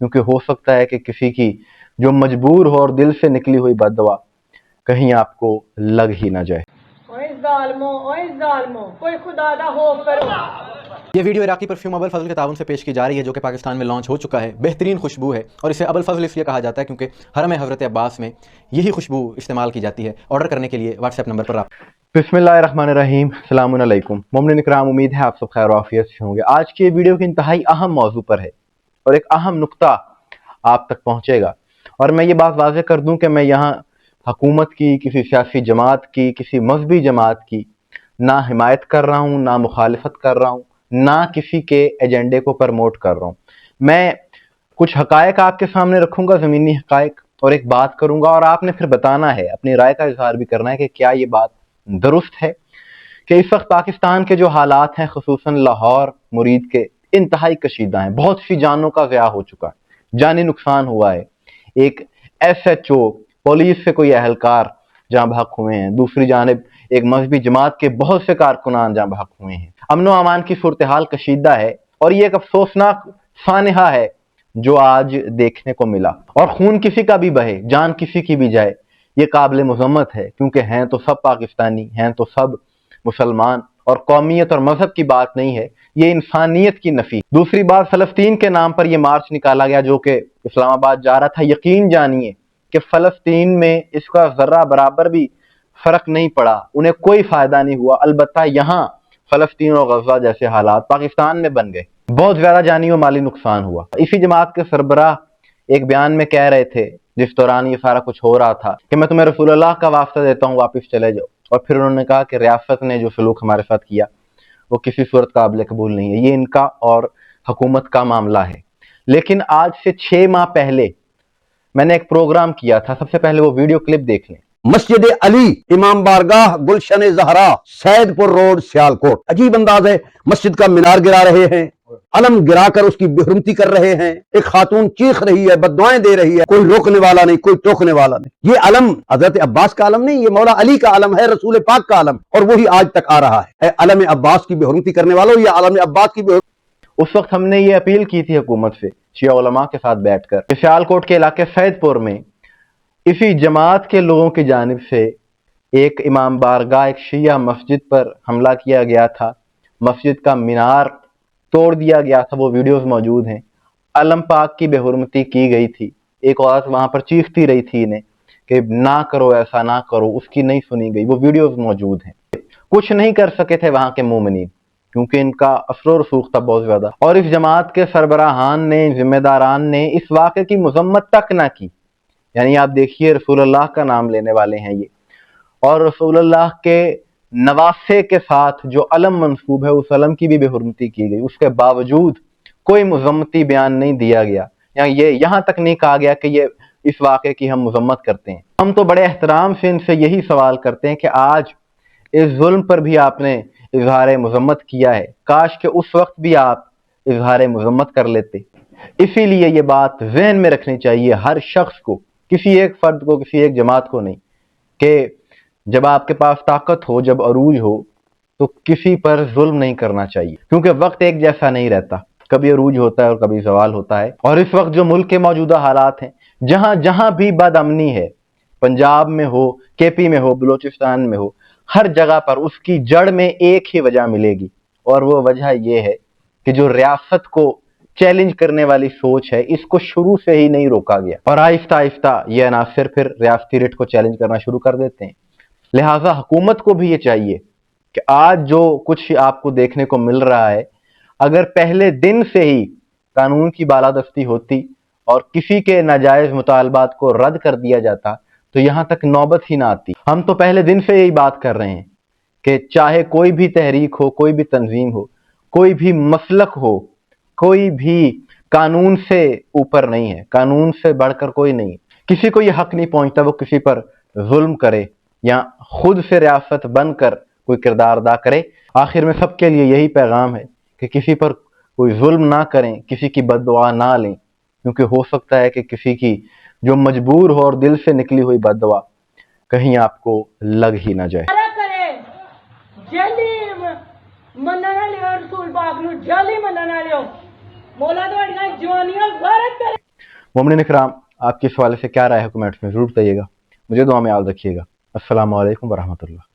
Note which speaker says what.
Speaker 1: क्योंकि हो सकता है कि किसी की जो मजबूर हो और दिल से निकली हुई बददुआ कहीं आपको लग ही ना जाए।
Speaker 2: कोई खुदा दा खौफ करो।
Speaker 3: ये वीडियो इराकी परफ्यूम अबुल फजल के ताउन से पेश की जा रही है, जो कि पाकिस्तान में लॉन्च हो चुका है। बेहतरीन खुशबू है और इसे अबुल फजल इसलिए कहा जाता है क्योंकि हरम हज़रत अब्बास में यही खुशबू इस्तेमाल की जाती है। ऑर्डर करने के लिए व्हाट्सएप नंबर पर आप
Speaker 1: बिस्मिल्लाहिर्रहमानिर्रहीम, अस्सलामु अलैकुम मोमिन इकराम, उम्मीद है आप सब खैर आफियत से होंगे। आज की वीडियो की इंतहाई अहम मौजू पर है और एक अहम नुक्ता आप तक पहुंचेगा। और मैं ये बात वाज़ेह कर दूं कि मैं यहाँ हुकूमत की, किसी सियासी जमात की, किसी मजहबी जमात की ना हिमायत कर रहा हूँ, ना मुखालिफत कर रहा हूँ, ना किसी के एजेंडे को प्रमोट कर रहा हूँ। मैं कुछ हकायक आपके सामने रखूंगा, ज़मीनी हकायक, और एक बात करूंगा और आपने फिर बताना है, अपनी राय का इजहार भी करना है कि क्या ये बात दुरुस्त है कि इस वक्त पाकिस्तान के जो हालात हैं, खुसूसन लाहौर मुरीद के, इंतहाई कशीदा हैं। बहुत सी जानों का ज़िया हो चुका है, जानी नुकसान हुआ है। एक SHO पुलिस से कोई अहलकार जहाँ बहक हुए हैं, दूसरी जानिब एक मजहबी जमात के बहुत से कारकुनान जहाँ बहक हुए हैं। अमन व अमान की सूरत हाल कशीदा है और ये एक अफसोसनाक सानहा है जो आज देखने को मिला। और खून किसी का भी बहे, जान किसी की भी जाए, ये काबिल मज़म्मत है, क्योंकि हैं तो सब पाकिस्तानी, हैं तो सब मुसलमान, और कौमियत और मजहब की बात नहीं है, ये इंसानियत की नफी। दूसरी बात, फलस्तीन के नाम पर यह मार्च निकाला गया जो कि इस्लामाबाद जा रहा था। यकीन जानिए कि फलस्तीन में इसका जर्रा बराबर भी फर्क नहीं पड़ा, उन्हें कोई फायदा नहीं हुआ। अलबत्ता यहाँ फलस्तीन और गजा जैसे हालात पाकिस्तान में बन गए, बहुत ज्यादा जानी और माली नुकसान हुआ। इसी जमात के सरबराह एक बयान में कह रहे थे, जिस दौरान ये सारा कुछ हो रहा था, कि मैं तुम्हें रसूलुल्लाह का वास्ता देता हूँ, वापस चले जाओ। और फिर उन्होंने कहा कि रियासत ने जो सलूक हमारे साथ किया वो किसी सूरत काबिल कबूल नहीं है, ये इनका और हुकूमत का मामला है। लेकिन आज से 6 माह पहले मैंने एक प्रोग्राम किया था, सबसे पहले वो वीडियो क्लिप देख लें।
Speaker 4: मस्जिद अली, इमाम बारगाह, गुलशन जहरा, सैदपुर रोड, सियालकोट। अजीब अंदाज है, मस्जिद का मीनार गिरा रहे हैं, अलम गिराकर उसकी बेहरुमती कर रहे हैं। एक खातून चीख रही है, बददुआएं दे रही है, कोई रोकने वाला नहीं, कोई टोकने वाला नहीं। ये अलम हजरत अब्बास का अलम नहीं, ये मौला अली का अलम है, रसूल पाक का अलम, और वही आज तक आ रहा है। अलम अब्बास की बेहरुमती करने वालों, ये अलम अब्बास की
Speaker 1: उस वक्त हमने ये अपील की थी हुकूमत से, शिया उलमा के साथ बैठकर, सियालकोट के इलाके सैदपुर में इसी जमात के लोगों की जानिब से एक इमाम बारगाह, एक शिया मस्जिद पर हमला किया गया था। मस्जिद का मीनार तोड़ दिया गया था, वो वीडियोस मौजूद हैं। अलम पाक की बेहुरमती की गई थी। एक औरत वहां पर चीखती रही थी इन्हें कि ना करो, ऐसा ना करो, उसकी नहीं सुनी गई, वो वीडियोस मौजूद हैं। कुछ नहीं कर सके थे वहां के मोमिनीन, क्योंकि इनका असर रसूख था बहुत ज्यादा। और इस जमात के सरबराहान ने, जिम्मेदारान ने इस वाक़े की मजम्मत तक ना की। यानी आप देखिए, रसूलुल्लाह का नाम लेने वाले हैं ये, और रसूलुल्लाह के नवासे के साथ जो अलम मंसूब है, उस अलम की भी बेहुरमती की गई। उसके बावजूद कोई मजम्मती बयान नहीं दिया गया, या ये यहाँ तक नहीं कहा गया कि ये इस वाक़े की हम मजम्मत करते हैं। हम तो बड़े एहतराम से इनसे यही सवाल करते हैं कि आज इस जुल्म पर भी आपने इजहार मजम्मत किया है, काश के उस वक्त भी आप इजहार मजम्मत कर लेते। इसीलिए ये बात जहन में रखनी चाहिए हर शख्स को, किसी एक फर्द को, किसी एक जमात को नहीं, कि जब आपके पास ताकत हो, जब अरूज हो, तो किसी पर जुल्म नहीं करना चाहिए, क्योंकि वक्त एक जैसा नहीं रहता, कभी अरूज होता है और कभी जवाल होता है। और इस वक्त जो मुल्क के मौजूदा हालात हैं, जहां जहां भी बदअमनी है, पंजाब में हो, KP में हो, बलूचिस्तान में हो, हर जगह पर उसकी जड़ में एक ही वजह मिलेगी, और वो वजह यह है कि जो रियासत को चैलेंज करने वाली सोच है, इसको शुरू से ही नहीं रोका गया, और आहिस्ता आहिस्ता ये अनासिर फिर रियासती रेट को चैलेंज करना शुरू कर देते हैं। लिहाजा हुकूमत को भी ये चाहिए कि आज जो कुछ आपको देखने को मिल रहा है, अगर पहले दिन से ही कानून की बालादस्ती होती और किसी के नाजायज मुतालबात को रद्द कर दिया जाता, तो यहां तक नौबत ही ना आती। हम तो पहले दिन से यही बात कर रहे हैं कि चाहे कोई भी तहरीक हो, कोई भी तंजीम हो, कोई भी मसलक हो, कोई भी कानून से ऊपर नहीं है, कानून से बढ़कर कोई नहीं। किसी को यह हक नहीं पहुंचता वो किसी पर जुल्म करे या खुद से रियासत बनकर कोई किरदार अदा करे। आखिर में सबके लिए यही पैगाम है कि किसी पर कोई जुल्म ना करें, किसी की बद्दुआ ना लें, क्योंकि हो सकता है कि किसी की जो मजबूर हो और दिल से निकली हुई बद्दुआ कहीं आपको लग ही ना जाए। मोमिनीन इकराम, आपकी इस हवाले से क्या राय है कमेंट्स में ज़रूर बताइएगा। मुझे दुआ में याद रखिएगा। अस्सलामु अलैकुम वरहमतुल्लाह।